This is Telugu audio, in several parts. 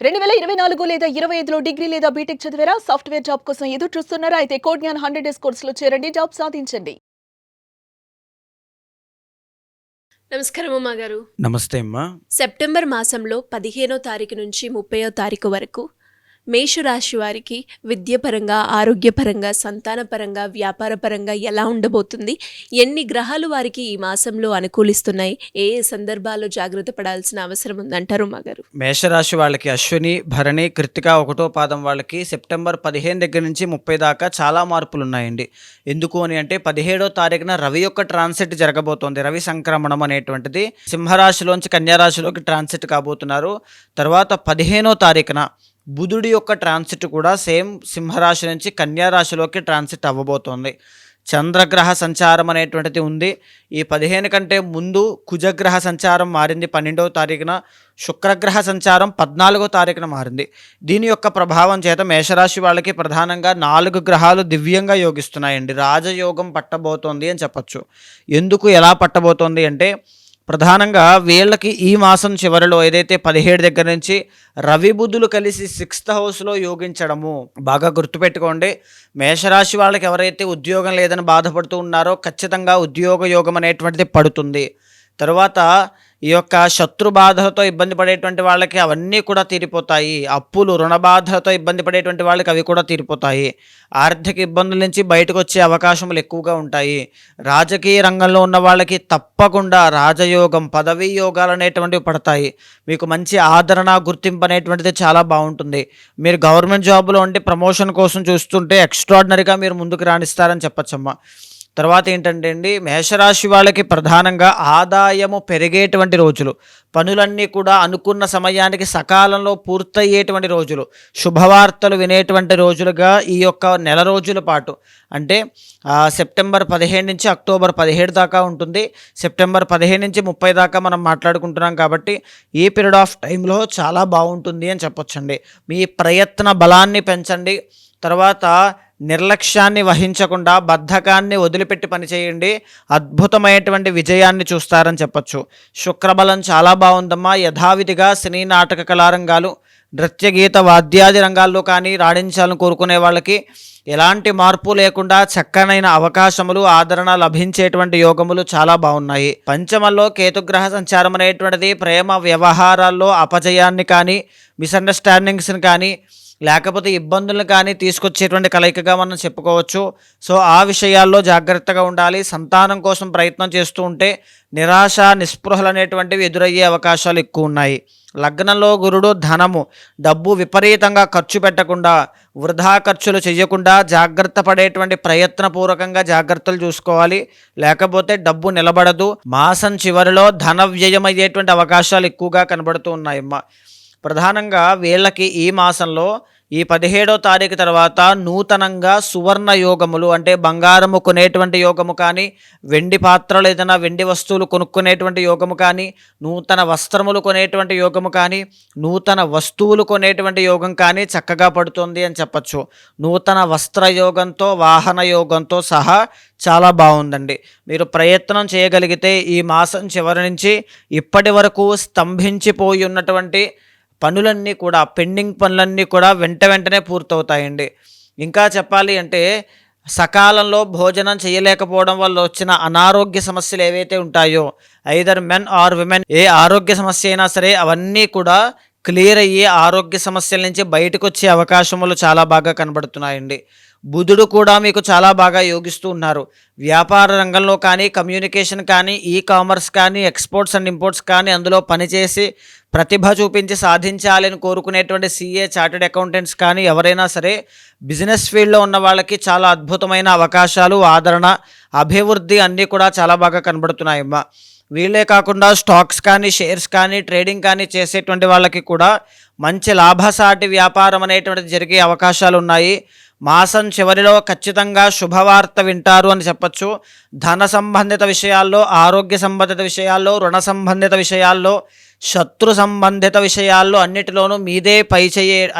2024 లేదా 25లో డిగ్రీ లేదా బీటెక్ చదివారా? సాఫ్ట్‌వేర్ జాబ్ కోసం ఎదురు చూస్తున్నారా? అయితే కోడ్ జ్ఞాన్ 100 డేస్ కోర్సులో చేరండి. జాబ్ సాధించండి. నమస్కారం అమ్మా గారు. నమస్తే అమ్మా. సెప్టెంబర్ మాసంలో 15వ తారీఖు నుంచి 30వ తారీఖు వరకు మేషరాశి వారికి విద్యపరంగా, ఆరోగ్యపరంగా, సంతానపరంగా, వ్యాపారపరంగా ఎలా ఉండబోతుంది? ఎన్ని గ్రహాలు వారికి ఈ మాసంలో అనుకూలిస్తున్నాయి? ఏ ఏ సందర్భాల్లో జాగ్రత్త పడాల్సిన అవసరం ఉందంటారు మా గారు? మేషరాశి వాళ్ళకి అశ్విని, భరణి, కృత్తిక 1వ పాదం వాళ్ళకి సెప్టెంబర్ 15 దగ్గర నుంచి 30 దాకా చాలా మార్పులు ఉన్నాయండి. ఎందుకు అని అంటే 17వ తారీఖున రవి యొక్క ట్రాన్సిట్ జరగబోతోంది. రవి సంక్రమణం అనేటువంటిది సింహరాశిలోంచి కన్యారాశిలోకి ట్రాన్సిట్ కాబోతున్నారు. తర్వాత 15వ తారీఖున బుధుడి యొక్క ట్రాన్సిట్ కూడా సేమ్ సింహరాశి నుంచి కన్యారాశిలోకి ట్రాన్సిట్ అవ్వబోతోంది. చంద్రగ్రహ సంచారం అనేటువంటిది ఉంది. ఈ 15 కంటే ముందు కుజగ్రహ సంచారం మారింది 12వ తారీఖున, శుక్రగ్రహ సంచారం 14వ తారీఖున మారింది. దీని యొక్క ప్రభావం చేత మేషరాశి వాళ్ళకి ప్రధానంగా 4 గ్రహాలు దివ్యంగా యోగిస్తున్నాయండి. రాజయోగం పట్టబోతోంది అని చెప్పచ్చు. ఎందుకు ఎలా పట్టబోతోంది అంటే ప్రధానంగా వీళ్ళకి ఈ మాసం చివరిలో ఏదైతే 17 దగ్గర నుంచి రవి బుధులు కలిసి 6th హౌస్లో యోగించడము బాగా గుర్తుపెట్టుకోండి. మేషరాశి వాళ్ళకి ఎవరైతే ఉద్యోగం లేదని బాధపడుతూ ఉన్నారో ఖచ్చితంగా ఉద్యోగ యోగం అనేటువంటిది పడుతుంది. తర్వాత ఈ యొక్క శత్రు బాధలతో ఇబ్బంది పడేటువంటి వాళ్ళకి అవన్నీ కూడా తీరిపోతాయి. అప్పులు, రుణ బాధలతో ఇబ్బంది పడేటువంటి వాళ్ళకి అవి కూడా తీరిపోతాయి. ఆర్థిక ఇబ్బందుల నుంచి బయటకు వచ్చే అవకాశములు ఎక్కువగా ఉంటాయి. రాజకీయ రంగంలో ఉన్న వాళ్ళకి తప్పకుండా రాజయోగం, పదవీ యోగాలు అనేటువంటివి పడతాయి. మీకు మంచి ఆదరణ, గుర్తింపు అనేటువంటిది చాలా బాగుంటుంది. మీరు గవర్నమెంట్ జాబ్లో ఉండి ప్రమోషన్ కోసం చూస్తుంటే ఎక్స్ట్రాడినరీగా మీరు ముందుకు రాణిస్తారని చెప్పచ్చమ్మా. తర్వాత ఏంటంటే అండి, మేషరాశి వాళ్ళకి ప్రధానంగా ఆదాయము పెరిగేటువంటి రోజులు, పనులన్నీ కూడా అనుకున్న సమయానికి సకాలంలో పూర్తయ్యేటువంటి రోజులు, శుభవార్తలు వినేటువంటి రోజులుగా ఈ యొక్క నెల రోజుల పాటు అంటే సెప్టెంబర్ 15 నుంచి అక్టోబర్ 17 దాకా ఉంటుంది. సెప్టెంబర్ 15 నుంచి 30 దాకా మనం మాట్లాడుకుంటున్నాం కాబట్టి ఈ పీరియడ్ ఆఫ్ టైంలో చాలా బాగుంటుంది అని చెప్పొచ్చండి. మీ ప్రయత్న బలాన్ని పెంచండి. తర్వాత నిర్లక్ష్యాన్ని వహించకుండా బద్ధకాన్ని వదిలిపెట్టి పనిచేయండి. అద్భుతమైనటువంటి విజయాన్ని చూస్తారని చెప్పచ్చు. శుక్రబలం చాలా బాగుందమ్మా. యథావిధిగా సినీ, నాటక కళారంగాలు, నృత్య, గీత, వాద్యాది రంగాల్లో కానీ రాణించాలని కోరుకునే వాళ్ళకి ఎలాంటి మార్పు లేకుండా చక్కనైన అవకాశములు, ఆదరణ లభించేటువంటి యోగములు చాలా బాగున్నాయి. పంచమంలో కేతుగ్రహ సంచారం అనేటువంటిది ప్రేమ వ్యవహారాల్లో అపజయాన్ని కానీ, మిస్అండర్స్టాండింగ్స్ని కానీ, లేకపోతే ఇబ్బందులను కానీ తీసుకొచ్చేటువంటి కలయికగా మనం చెప్పుకోవచ్చు. సో ఆ విషయాల్లో జాగ్రత్తగా ఉండాలి. సంతానం కోసం ప్రయత్నం చేస్తూ ఉంటే నిరాశ, నిస్పృహలు అనేటువంటివి ఎదురయ్యే అవకాశాలు ఎక్కువ ఉన్నాయి. లగ్నంలో గురుడు, ధనము, డబ్బు విపరీతంగా ఖర్చు పెట్టకుండా, వృధా ఖర్చులు చేయకుండా జాగ్రత్త పడేటువంటి ప్రయత్నపూర్వకంగా జాగ్రత్తలు చూసుకోవాలి. లేకపోతే డబ్బు నిలబడదు. మాసం చివరిలో ధన వ్యయమయ్యేటువంటి అవకాశాలు ఎక్కువగా కనబడుతూ ఉన్నాయమ్మా. ప్రధానంగా వీళ్ళకి ఈ మాసంలో ఈ 17వ తారీఖు తర్వాత నూతనంగా సువర్ణ యోగములు అంటే బంగారము కొనేటువంటి యోగము కానీ, వెండి పాత్రలు ఏదైనా వెండి వస్తువులు కొనుక్కునేటువంటి యోగము కానీ, నూతన వస్త్రములు కొనేటువంటి యోగము కానీ, నూతన వస్తువులు కొనేటువంటి యోగం కానీ చక్కగా పడుతుంది అని చెప్పచ్చు. నూతన వస్త్ర యోగంతో, వాహన యోగంతో సహా చాలా బాగుందండి. మీరు ప్రయత్నం చేయగలిగితే ఈ మాసం చివరి నుంచి ఇప్పటి వరకు స్తంభించిపోయి ఉన్నటువంటి పనులన్నీ కూడా, పెండింగ్ పనులన్నీ కూడా వెంటనే పూర్తవుతాయండి. ఇంకా చెప్పాలి అంటే సకాలంలో భోజనం చేయలేకపోవడం వల్ల వచ్చిన అనారోగ్య సమస్యలు ఏవైతే ఉంటాయో, ఐదర్ మెన్ ఆర్ విమెన్, ఏ ఆరోగ్య సమస్య అయినా సరే అవన్నీ కూడా క్లియర్ అయ్యి ఆరోగ్య సమస్యల నుంచి బయటకు వచ్చే అవకాశములు చాలా బాగా కనబడుతున్నాయండి. బుధుడు కూడా మీకు చాలా బాగా యోగిస్తూ ఉన్నారు. వ్యాపార రంగంలో కానీ, కమ్యూనికేషన్ కానీ, ఈ కామర్స్ కానీ, ఎక్స్పోర్ట్స్ అండ్ ఇంపోర్ట్స్ కానీ అందులో పనిచేసి ప్రతిభ చూపించి సాధించాలని కోరుకునేటువంటి CA, చార్టెడ్ అకౌంటెంట్స్ కానీ ఎవరైనా సరే బిజినెస్ ఫీల్డ్లో ఉన్న వాళ్ళకి చాలా అద్భుతమైన అవకాశాలు, ఆదరణ, అభివృద్ధి అన్నీ కూడా చాలా బాగా కనబడుతున్నాయమ్మా. వీళ్ళే కాకుండా స్టాక్స్ కానీ, షేర్స్ కానీ, ట్రేడింగ్ కానీ చేసేటువంటి వాళ్ళకి కూడా మంచి లాభసాటి వ్యాపారం అనేటువంటిది జరిగే అవకాశాలు ఉన్నాయి. మాసం చివరిలో ఖచ్చితంగా శుభవార్త వింటారు అని చెప్పచ్చు. ధన సంబంధిత విషయాల్లో, ఆరోగ్య సంబంధిత విషయాల్లో, రుణ సంబంధిత విషయాల్లో శత్రు సంబంధిత విషయాల్లో అన్నిటిలోనూ మీదే పై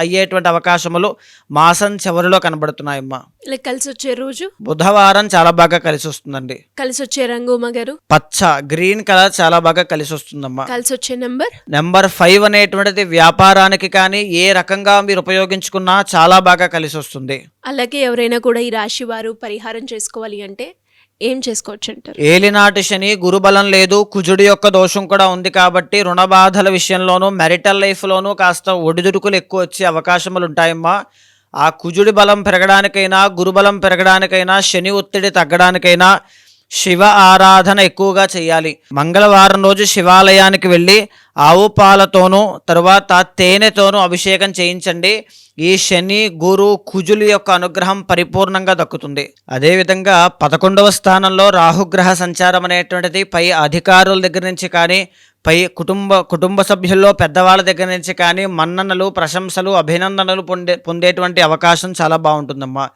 అయ్యేటువంటి అవకాశములు మాసం చివరిలో కనబడుతున్నాయమ్మా. ఇలా కలిసి వచ్చే రోజు బుధవారం చాలా బాగా కలిసి వస్తుందండి. కలిసి వచ్చే రంగు ఉమ్మగారు పచ్చ గ్రీన్ కలర్ చాలా బాగా కలిసి వస్తుందమ్మా. కలిసి వచ్చే నెంబర్ నెంబర్ 5 అనేటువంటిది వ్యాపారానికి కానీ ఏ రకంగా మీరు ఉపయోగించుకున్నా చాలా బాగా కలిసి వస్తుంది. అలాగే ఎవరైనా కూడా ఈ రాశి వారు పరిహారం చేసుకోవాలి అంటే ఏం చేసుకోవచ్చు అంటారు? ఏలినాటి శని, గురుబలం లేదు, కుజుడి యొక్క దోషం కూడా ఉంది కాబట్టి రుణ బాధల విషయంలోనూ మెరిటల్ లైఫ్లోనూ కాస్త ఒడిదుడుకులు ఎక్కువ వచ్చే అవకాశములు ఉంటాయమ్మా. ఆ కుజుడి బలం పెరగడానికైనా, గురుబలం పెరగడానికైనా, శని ఒత్తిడి తగ్గడానికైనా శివ ఆరాధన ఎక్కువగా చేయాలి. మంగళవారం రోజు శివాలయానికి వెళ్ళి ఆవు పాలతోనూ తరువాత తేనెతోనూ అభిషేకం చేయించండి. ఈ శని, గురు, కుజుల యొక్క అనుగ్రహం పరిపూర్ణంగా దక్కుతుంది. అదేవిధంగా 11వ స్థానంలో రాహుగ్రహ సంచారం అనేటువంటిది పై అధికారుల దగ్గర నుంచి కానీ, పై కుటుంబ సభ్యుల్లో పెద్దవాళ్ళ దగ్గర నుంచి కానీ మన్ననలు, ప్రశంసలు, అభినందనలు పొందేటువంటి అవకాశం చాలా బాగుంటుందమ్మా.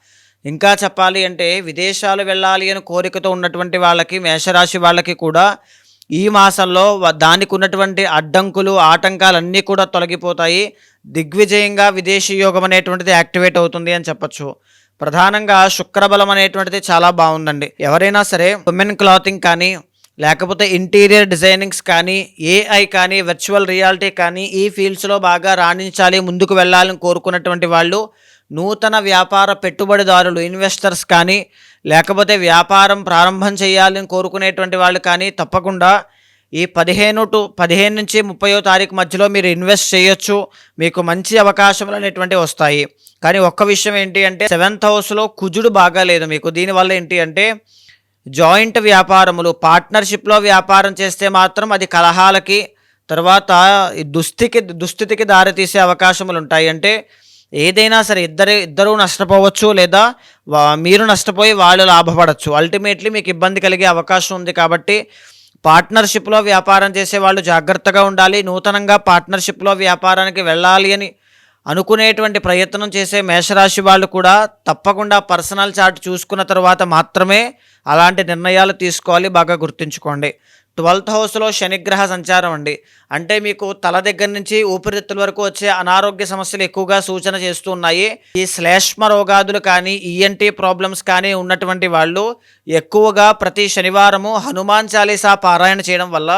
ఇంకా చెప్పాలి అంటే విదేశాలు వెళ్ళాలి అని కోరికతో ఉన్నటువంటి వాళ్ళకి, మేషరాశి వాళ్ళకి కూడా ఈ మాసంలో దానికి ఉన్నటువంటి అడ్డంకులు, ఆటంకాలన్నీ కూడా తొలగిపోతాయి. దిగ్విజయంగా విదేశీ యోగం అనేటువంటిది యాక్టివేట్ అవుతుంది అని చెప్పచ్చు. ప్రధానంగా శుక్రబలం అనేటువంటిది చాలా బాగుందండి. ఎవరైనా సరే ఉమెన్ క్లాతింగ్ కానీ, లేకపోతే ఇంటీరియర్ డిజైనింగ్స్ కానీ, ఏఐ కానీ, వర్చువల్ రియాలిటీ కానీ ఈ ఫీల్డ్స్లో బాగా రాణించాలి, ముందుకు వెళ్ళాలని కోరుకున్నటువంటి వాళ్ళు, నూతన వ్యాపార పెట్టుబడిదారులు, ఇన్వెస్టర్స్ కానీ, లేకపోతే వ్యాపారం ప్రారంభం చేయాలని కోరుకునేటువంటి వాళ్ళు కానీ తప్పకుండా ఈ 15 నుంచి 30వ తారీఖు మధ్యలో మీరు ఇన్వెస్ట్ చేయొచ్చు. మీకు మంచి అవకాశములు అనేటువంటివి వస్తాయి. కానీ ఒక్క విషయం ఏంటి అంటే 7th హౌస్లో కుజుడు బాగా లేదు మీకు. దీనివల్ల ఏంటి అంటే జాయింట్ వ్యాపారములు, పార్ట్నర్షిప్లో వ్యాపారం చేస్తే మాత్రం అది కలహాలకి, తర్వాత దుస్థితికి దారితీసే అవకాశములు ఉంటాయి. అంటే ఏదైనా సరే ఇద్దరూ నష్టపోవచ్చు, లేదా మీరు నష్టపోయి వాళ్ళు లాభపడచ్చు. అల్టిమేట్లీ మీకు ఇబ్బంది కలిగే అవకాశం ఉంది. కాబట్టి పార్ట్నర్షిప్లో వ్యాపారం చేసే వాళ్ళు జాగ్రత్తగా ఉండాలి. నూతనంగా పార్ట్నర్షిప్లో వ్యాపారానికి వెళ్ళాలి అని అనుకునేటువంటి ప్రయత్నం చేసే మేషరాశి వాళ్ళు కూడా తప్పకుండా పర్సనల్ చార్ట్ చూసుకున్న తర్వాత మాత్రమే అలాంటి నిర్ణయాలు తీసుకోవాలి. బాగా గుర్తుంచుకోండి. 12th హౌస్లో శనిగ్రహ సంచారం అండి. అంటే మీకు తల దగ్గర నుంచి ఊపిరితిత్తుల వరకు వచ్చే అనారోగ్య సమస్యలు ఎక్కువగా సూచన చేస్తూ ఉన్నాయి. ఈ శ్లేష్మ రోగాదులు కానీ, ఈఎన్టీ ప్రాబ్లమ్స్ కానీ ఉన్నటువంటి వాళ్ళు ఎక్కువగా ప్రతి శనివారము హనుమాన్ చాలీసా పారాయణ చేయడం వల్ల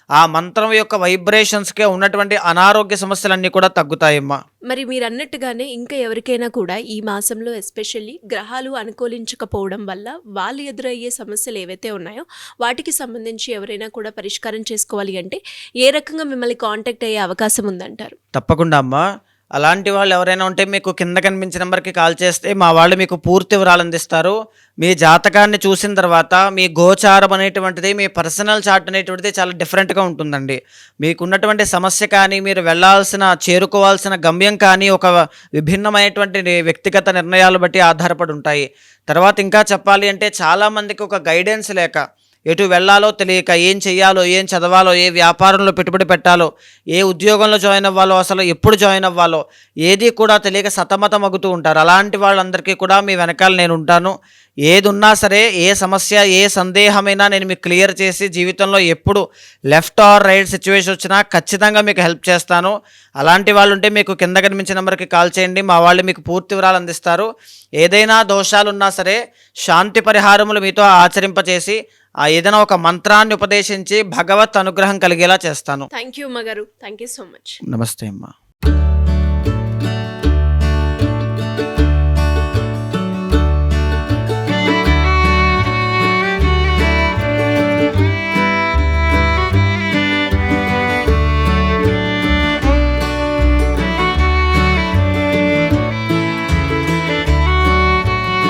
ఆ మంత్రం యొక్క వైబ్రేషన్స్కే ఉన్నటువంటి అనారోగ్య సమస్యలన్నీ కూడా తగ్గుతాయమ్మా. మరి మీరు అన్నట్టుగానే ఇంకా ఎవరికైనా కూడా ఈ మాసంలో ఎస్పెషల్లీ గ్రహాలు అనుకూలించకపోవడం వల్ల వాళ్ళు ఎదురయ్యే సమస్యలు ఏవైతే ఉన్నాయో వాటికి సంబంధించి ఎవరైనా కూడా పరిష్కారం చేసుకోవాలి అంటే ఏ రకంగా మిమ్మల్ని కాంటాక్ట్ అయ్యే అవకాశం ఉందంటారు? తప్పకుండా అమ్మా. అలాంటి వాళ్ళు ఎవరైనా ఉంటే మీకు కింద కనిపించిన నెంబర్కి కాల్ చేస్తే మా వాళ్ళు మీకు పూర్తి వివరాలు అందిస్తారు. మీ జాతకాన్ని చూసిన తర్వాత మీ గోచారం అనేటువంటిది, మీ పర్సనల్ చార్ట్ అనేటువంటిది చాలా డిఫరెంట్గా ఉంటుందండి. మీకున్నటువంటి సమస్య కానీ, మీరు చేరుకోవాల్సిన గమ్యం కానీ ఒక విభిన్నమైనటువంటి వ్యక్తిగత నిర్ణయాలు బట్టి ఆధారపడి ఉంటాయి. తర్వాత ఇంకా చెప్పాలి అంటే చాలామందికి ఒక గైడెన్స్ లేక, ఎటు వెళ్ళాలో తెలియక, ఏం చెయ్యాలో, ఏం చదవాలో, ఏ వ్యాపారంలో పెట్టుబడి పెట్టాలో, ఏ ఉద్యోగంలో జాయిన్ అవ్వాలో, అసలు ఎప్పుడు జాయిన్ అవ్వాలో ఏది కూడా తెలియక సతమతమగుతూ ఉంటారు. అలాంటి వాళ్ళందరికీ కూడా మీ వెనకాల నేను ఉంటాను. ఏది ఉన్నా సరే, ఏ సమస్య, ఏ సందేహమైనా నేను మీకు క్లియర్ చేసి జీవితంలో ఎప్పుడు లెఫ్ట్ ఆర్ రైట్ సిచ్యువేషన్ వచ్చినా ఖచ్చితంగా మీకు హెల్ప్ చేస్తాను. అలాంటి వాళ్ళు ఉంటే మీకు కింద కనిపించిన నెంబర్కి కాల్ చేయండి. మా వాళ్ళు మీకు పూర్తి వివరాలు అందిస్తారు. ఏదైనా దోషాలు ఉన్నా సరే శాంతి పరిహారములు మీతో ఆచరింపచేసి ఏదైనా ఒక మంత్రాన్ని ఉపదేశించి భగవత్ అనుగ్రహం కలిగేలా చేస్తాను. థ్యాంక్ యూ అమ్మగారు. Thank you so much. నమస్తే అమ్మా.